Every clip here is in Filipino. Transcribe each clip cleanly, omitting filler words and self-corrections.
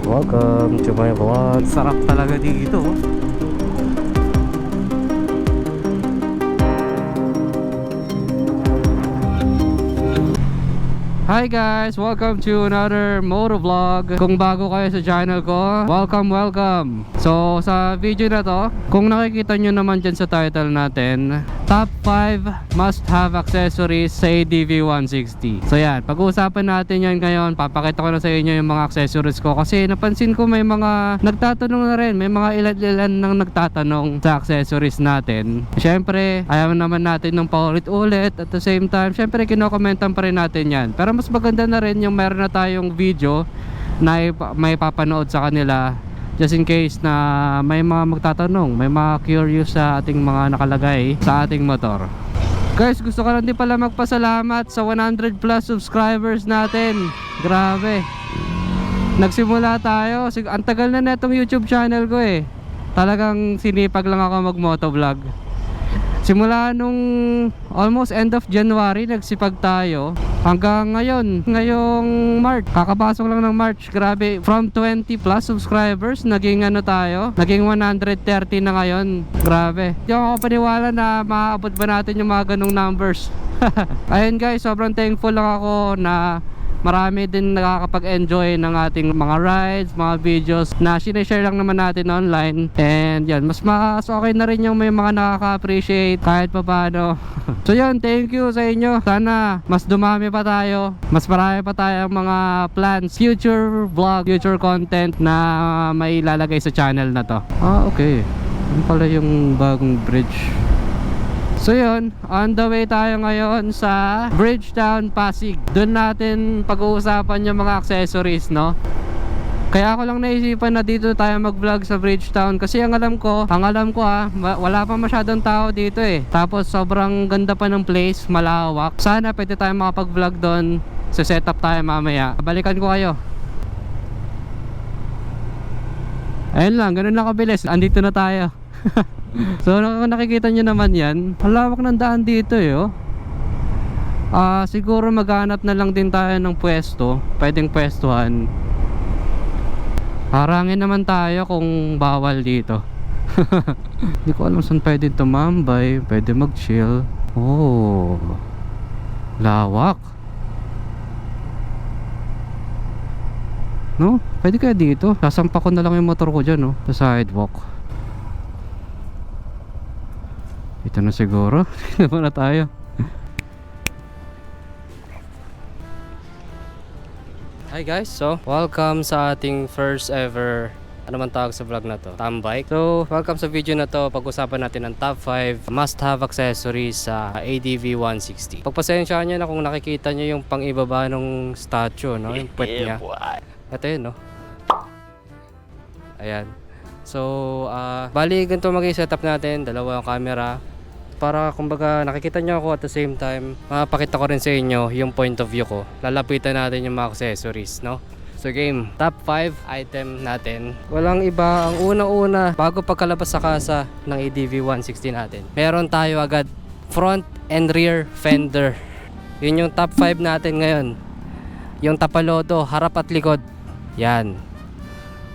Welcome to my vlog. Sarap talaga dito. Hi guys! Welcome to another moto vlog. Kung bago kayo sa channel ko, welcome! So sa video na to, kung nakikita nyo naman dyan sa title natin, Top 5 must-have accessories sa ADV 160. So yan, pag-uusapan natin yan ngayon. Papakita ko na sa inyo yung mga accessories ko. Kasi napansin ko may mga nagtatanong na rin. May mga ilan-ilan nang nagtatanong sa accessories natin. Siyempre, ayaw naman natin ng paulit-ulit. At the same time, siyempre kinokomentan pa rin natin yan. Pero mas maganda na rin yung meron na tayong video na may papanood sa kanila, just in case na may mga magtatanong, may mga curious sa ating mga nakalagay sa ating motor. Guys, gusto ko lang din pala magpasalamat sa 100 plus subscribers natin. Grabe, nagsimula tayo, ang tagal na netong YouTube channel ko eh. Talagang sinipag lang ako mag motovlog. Simula nung almost end of January, nagsipag tayo hanggang ngayon, ngayong March, kakapasok lang ng March. Grabe, from 20 plus subscribers naging ano tayo, naging 130 na ngayon. Grabe, hindi ako paniwala na maaabot ba natin yung mga ganong numbers. Ayun guys, sobrang thankful lang ako na marami din nakakapag-enjoy ng ating mga rides, mga videos na sinishare lang naman natin online. And yan, mas okay na rin yung may mga nakaka-appreciate kahit pa paano. So yun, thank you sa inyo. Sana mas dumami pa tayo, mas marami pa tayong mga plans, future vlog, future content na may lalagay sa channel na to. Okay, yun pala yung bagong bridge. So yun, on the way tayo ngayon sa Bridgetown, Pasig. Doon natin pag-uusapan yung mga accessories, no? Kaya ako lang naisipan na dito tayo mag-vlog sa Bridgetown. Kasi ang alam ko wala pa masyadong tao dito eh. Tapos sobrang ganda pa ng place, malawak. Sana pwede tayo makapag-vlog doon. So set up tayo mamaya. Balikan ko kayo. Ayun lang, ganun lang kabilis. Andito na tayo. So kung nakikita nyo naman yan, halawak ng daan dito eh, oh. Siguro maghanap na lang din tayo ng pwesto, pwedeng pwestuhan. Harangin naman tayo kung bawal dito. Hindi ko alam saan pwede tumambay, pwede mag chill. Oh, lawak, no? Pwede kaya dito, sasampa ko na lang yung motor ko dyan, oh, sa sidewalk. Ito na siguro. Ito na tayo. Hi guys, so welcome sa ating first ever, ano man tawag sa vlog na to, tambike. So welcome sa video na to. Pag-usapan natin ang top 5 must have accessories sa ADV 160. Pagpasensyahan nyo na kung nakikita nyo yung pang-ibaba ng statue, no? Yung puwet niya. Ito yun, no? Ayan. So bali ganito maging setup natin. Dalawa yung camera para kumbaga nakikita nyo ako, at the same time mapakita ko rin sa inyo yung point of view ko. Lalapitan natin yung mga accessories, no? So game, top 5 item natin. Walang iba, ang unang-una bago pagkalabas sa kasa ng ADV 160 natin, meron tayo agad front and rear fender. Yun yung top 5 natin ngayon. Yung tapalodo, harap at likod. Yan.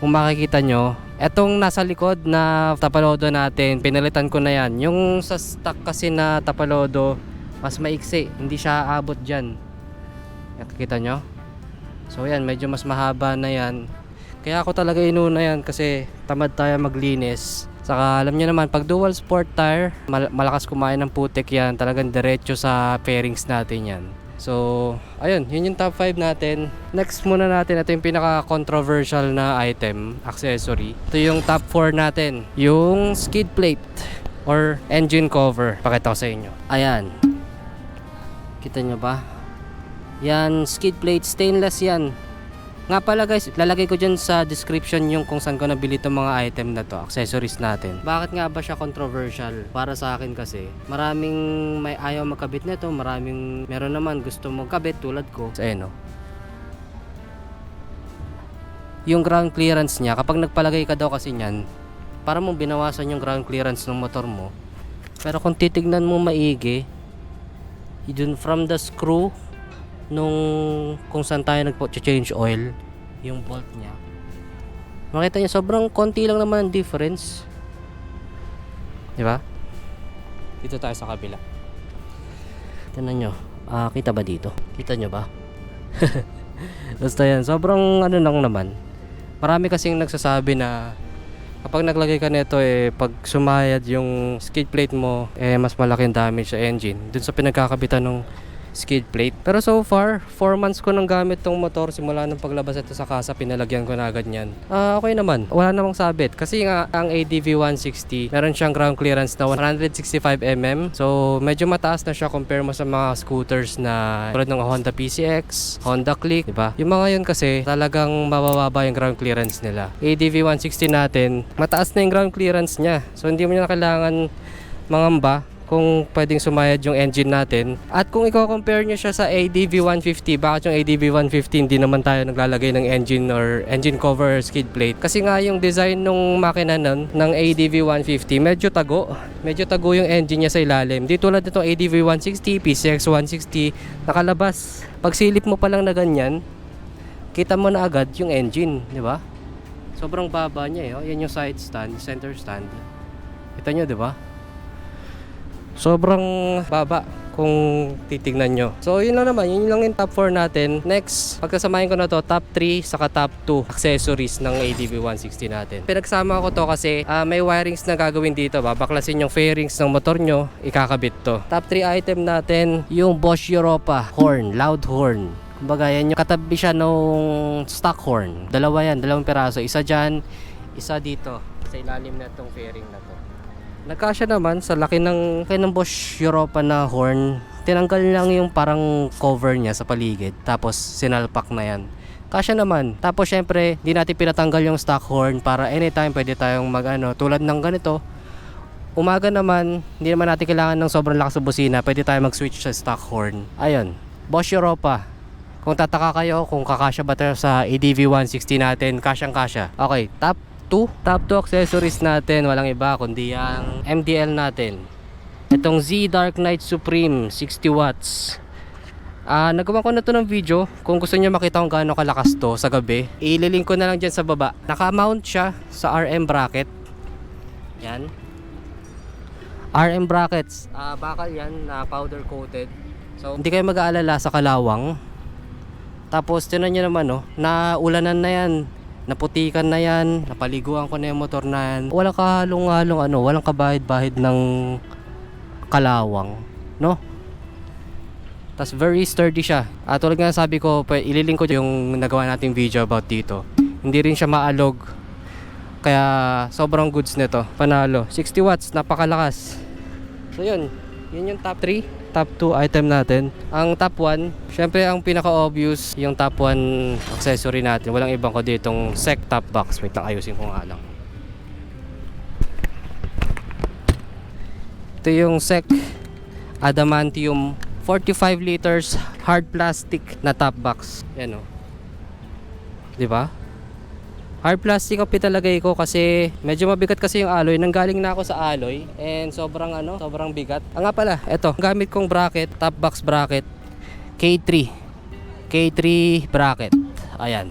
Kung makikita nyo, etong nasa likod na tapalodo natin, pinalitan ko na yan. Yung sa stock kasi na tapalodo, mas maiksi, hindi siya aabot dyan. Nakikita nyo? So yan, medyo mas mahaba na yan. Kaya ako talaga inuna yan kasi tamad tayo maglinis. Saka alam nyo naman, pag dual sport tire, malakas kumain ng putik yan. Talagang diretso sa fairings natin yan. So, ayun, yun yung top 5 natin. Next muna natin, ito yung pinaka-controversial na item, accessory. Ito yung top 4 natin, yung skid plate or engine cover. Pakita ko sa inyo. Ayan. Kita nyo ba? Yan, skid plate, stainless yan. Nga pala guys, lalagay ko dyan sa description yung kung saan ko nabili itong mga item na to, accessories natin. Bakit nga ba siya controversial? Para sa akin kasi, maraming may ayaw magkabit nito, meron naman gusto magkabit tulad ko. So, no? Yung ground clearance niya, kapag nagpalagay ka daw kasi niyan, para mong binawasan yung ground clearance ng motor mo. Pero kung titignan mo maigi, yun from the screw nung kung saan tayo nagpo-change oil, yung bolt niya, Makita nyo, sobrang konti lang naman ang difference. Di ba? Dito tayo sa kabila. Tignan nyo. Kita ba dito? Kita nyo ba? Basta yan. Sobrang ano lang naman. Marami kasing nagsasabi na kapag naglagay ka nito pag sumayad yung skid plate mo mas malaking damage sa engine dun sa pinagkakabitan ng skid plate. Pero so far 4 months ko nang gamit tong motor simula nung paglabas ito sa kasa, pinalagyan ko na agad yan. Okay naman, wala namang sabit kasi nga ang ADV 160 meron siyang ground clearance na 165mm, so medyo mataas na siya compare mo sa mga scooters na tulad ng Honda PCX, Honda Click, diba? Yung mga yun kasi talagang mabababa yung ground clearance nila. ADV 160 natin mataas na yung ground clearance niya, so hindi mo na kailangan mangamba kung pwedeng sumayad yung engine natin. At kung i-compare nyo siya sa ADV 150, bakit yung ADV 150 hindi naman tayo naglalagay ng engine or engine cover skid plate? Kasi nga yung design ng makina nun, ng ADV 150, medyo tago yung engine niya sa ilalim. Di tulad nitong ADV 160, PCX 160, nakalabas. Pag silip mo pa lang na ganyan, kita mo na agad yung engine, di ba? Sobrang baba niya Yan yung side stand, center stand. Kita nyo, di ba? Sobrang baba kung titignan nyo. So yun lang naman, yun lang yung top 4 natin. Next, pagkasamahin ko na to, top 3 saka top 2 accessories ng ADV 160 natin. Pinagsama ko to kasi may wirings na gagawin dito. Babaklasin yung fairings ng motor nyo, ikakabit to. Top 3 item natin, yung Bosch Europa horn, loud horn. Kumbaga yan yung katabi siya nung stock horn. Dalawa yan, dalawang peraso. Isa dyan, isa dito sa ilalim na itong fairing na to. Nagkasya naman sa laki ng Bosch Europa na horn. Tinanggal lang yung parang cover niya sa paligid, tapos sinalpak na yan. Kasya naman. Tapos syempre, di natin pinatanggal yung stock horn para anytime pwede tayong tulad ng ganito. Umaga naman, hindi naman natin kailangan ng sobrang lakas ng busina, pwede tayong mag-switch sa stock horn. Ayun, Bosch Europa. Kung tataka kayo kung kakasya ba tayo sa ADV 160 natin, kasyang-kasya. Okay, top 2 accessories natin, walang iba kundi ang MDL natin. Itong Z Dark Knight Supreme 60 watts. Nagawa ko na to ng video. Kung gusto niyo makita kung gaano kalakas to sa gabi, ililink ko na lang dyan sa baba. Naka-mount siya sa RM bracket. Yan, RM brackets, bakal yan na powder coated. So hindi kayo mag-aalala sa kalawang. Tapos tinan nyo naman na ulanan na yan, naputikan na yan, napaliguan ko na yung motor na yan. Walang kahalong-halong walang kabahid-bahid ng kalawang, no? Tas very sturdy siya. Tulad nga sabi ko, ililink ko yung nagawa nating video about dito. Hindi rin siya maalog, kaya sobrang goods nito. Panalo, 60 watts, napakalakas. So yun yung top 3, top 2 item natin. Ang top 1, syempre ang pinaka-obvious, yung top 1 accessory natin. Walang ibang ko ditong SEC top box. Wait lang, ayusin ko nga lang. Ito yung SEC Adamantium 45 liters hard plastic na top box. Yan diba? Hard plastic ang pinalagay ko kasi medyo mabigat kasi yung alloy. Nanggaling na ako sa alloy and sobrang sobrang bigat. Nga pala, eto, gamit kong bracket, top box bracket, K3 bracket. Ayan.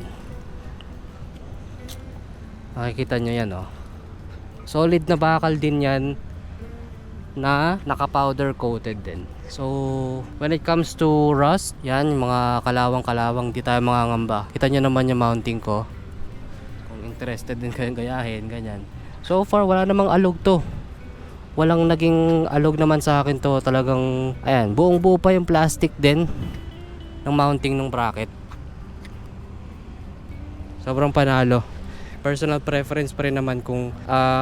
Makikita nyo yan solid na bakal din yan na naka-powder coated din. So when it comes to rust, yan, yung mga kalawang di tayo mangangamba. Kita nyo naman yung mounting ko. Interested din kayong gayahin, ganyan. So far wala namang alog to. Walang naging alog naman sa akin to. Talagang ayan, buong buo pa yung plastic din ng mounting ng bracket. Sobrang panalo. Personal preference pa rin naman kung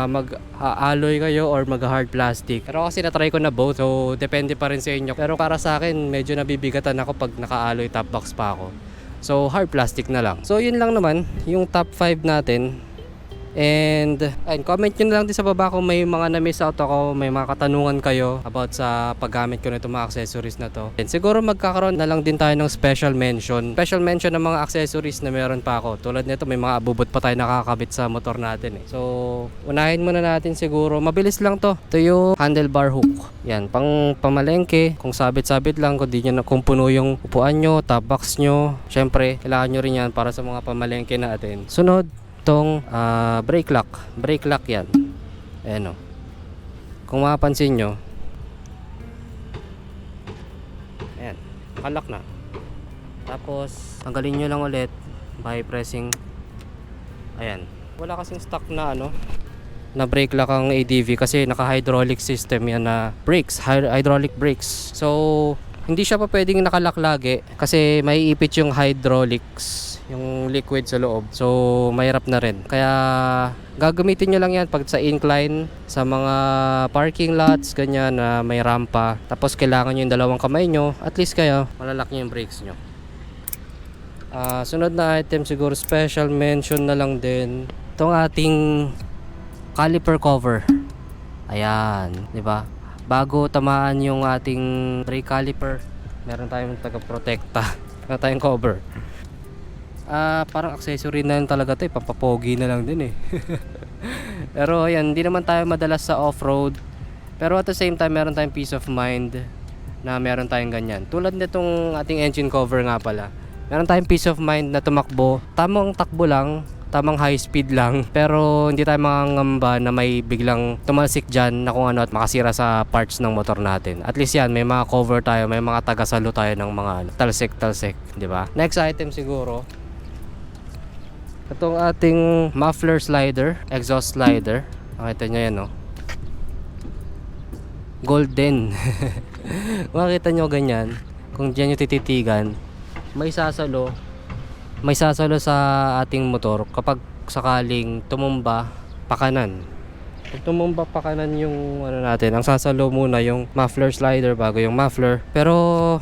mag-alloy kayo or mag-hard plastic. Pero kasi na-try ko na both, so depende pa rin sa inyo. Pero para sa akin, medyo nabibigatan ako pag naka-alloy top box pa ako. So hard plastic na lang. So yun lang naman yung top 5 natin. And comment nyo na lang din sa baba kung may mga na-miss out ako, may mga katanungan kayo about sa paggamit ko nito mga accessories na to. And siguro magkakaroon na lang din tayo ng special mention ng mga accessories na meron pa ako. Tulad nito, may mga abubot pa tayo nakakabit sa motor natin So unahin muna natin siguro, mabilis lang to. Ito yung handlebar hook. Yan, pang pamalengke, kung sabit-sabit lang, kung puno yung upuan nyo, top box nyo, syempre kailangan nyo rin yan para sa mga pamalengke natin. Sunod, Itong brake lock. Brake lock yan. Ayan o. Kung mapapansin nyo, ayan, nakalock na. Tapos, tanggalin nyo lang ulit by pressing. Ayan. Wala kasing stock na na brake lock ang ADV kasi naka-hydraulic system yan na brakes, hydraulic brakes. So, hindi siya pa pwedeng nakalock lagi kasi may ipit yung hydraulics, yung liquid sa loob. So, mahirap na rin. Kaya, gagamitin nyo lang yan pag sa incline, sa mga parking lots, ganyan na may rampa. Tapos, kailangan nyo yung dalawang kamay nyo. At least kayo, malalak nyo yung brakes nyo. Sunod na item siguro, special mention na lang din. Itong ating caliper cover. Ayan, di ba? Bago tamaan yung ating brake caliper, meron tayong taga-protekta. Meron tayong cover. Parang accessory na yun talaga to, pampapogi na lang din eh. Pero ayan, hindi naman tayo madalas sa off-road. Pero at the same time, meron tayong peace of mind na meron tayong ganyan. Tulad nitong ating engine cover nga pala. Meron tayong peace of mind na tumakbo. Tamang takbo lang, tamang high speed lang, pero hindi tayo mangangamba na may biglang tumalsik dyan na kung ano at makasira sa parts ng motor natin. At least yan, may mga cover tayo, may mga tagasalo tayo ng mga talsik, di ba? Next item siguro, itong ating muffler slider, exhaust slider. Makita nyo yan, no? Golden. Makita nyo ganyan, kung dyan yung tititigan, may sasalo sa ating motor kapag sakaling tumumba pakanan. Pag tumumba pakanan yung natin, ang sasalo muna yung muffler slider bago yung muffler. Pero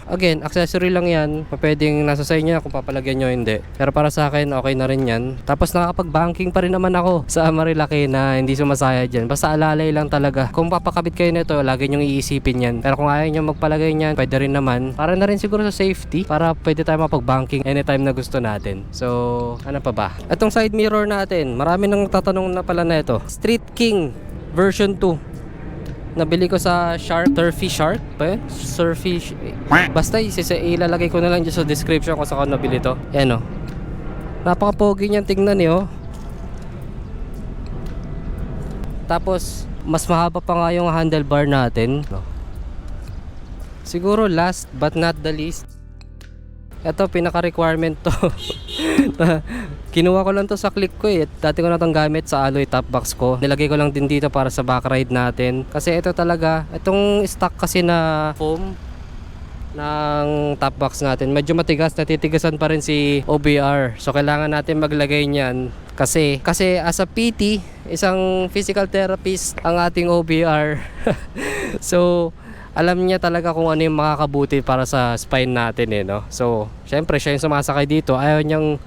again, accessory lang yan. Pwedeng nasa sa inyo kung papalagyan nyo, hindi. Pero para sa akin, okay na rin yan. Tapos nakakapag-banking pa rin naman ako sa Marilaki na hindi sumasaya dyan. Basta alalay lang talaga. Kung papakabit kayo nito, lagi nyong iisipin yan. Pero kung ayaw nyo magpalagay nyan, pwede rin naman. Para na rin siguro sa safety, para pwede tayo mapag-banking anytime na gusto natin. So, ano pa ba? Itong side mirror natin, marami nang tatanong na pala na ito. Street King version 2. Nabili ko sa Shark, Surfy Shark ba yun? Surfy, basta ilalagay ko na lang dyan sa description kung saan ko nabili to. Yan o. Napaka-pogi niyan tingnan eh. Tapos mas mahaba pa nga yung handlebar natin. Siguro last but not the least, ito pinaka-requirement to. Kinuha ko lang to sa click ko eh. Dati ko na itong gamit sa alloy top box ko. Nilagay ko lang din dito para sa back ride natin. Kasi ito talaga, itong stock kasi na foam ng top box natin, medyo matigas, natitigasan pa rin si OBR. So kailangan natin maglagay niyan. Kasi as a PT, isang physical therapist ang ating OBR. So alam niya talaga kung ano yung makakabuti para sa spine natin eh, no? So, syempre siya yung sumasakay dito. Ayaw niyang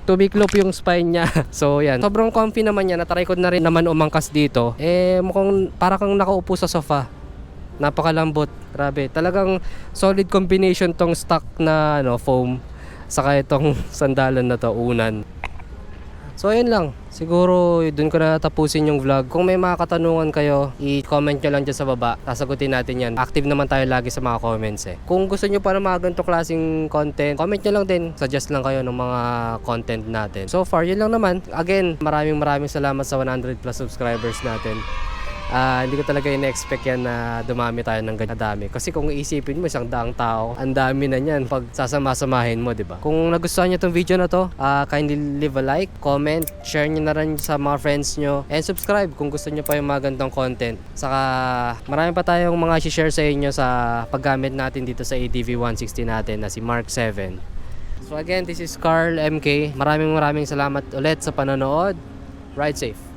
tumiklop yung spine niya. So, yan. Sobrang comfy naman yan. Natry ko na rin naman umangkas dito. Mukhang para kang nakaupo sa sofa. Napakalambot. Grabe. Talagang solid combination tong stock na foam. Saka itong sandalan na to, unan. So ayun lang, siguro dun ko na tapusin yung vlog. Kung may mga katanungan kayo, i-comment nyo lang dyan sa baba. Sasagutin natin yan. Active naman tayo lagi sa mga comments eh. Kung gusto nyo pa na mga ganitong klaseng content, comment nyo lang din. Suggest lang kayo ng mga content natin. So far, yun lang naman. Again, maraming salamat sa 100 plus subscribers natin. Hindi ko talaga in-expect yan na dumami tayo ng ganyan dami. Kasi kung iisipin mo, 100 tao, ang dami na yan pag sasama-samahin mo, diba? Kung nagustuhan nyo itong video na to, kindly leave a like, comment, share nyo na rin sa mga friends nyo, and subscribe kung gusto nyo pa yung mga ganitong content. Saka marami pa tayong mga share sa inyo sa paggamit natin dito sa ADV 160 natin na si Mark 7. So again, this is Carl MK. Maraming salamat ulit sa panonood. Ride safe!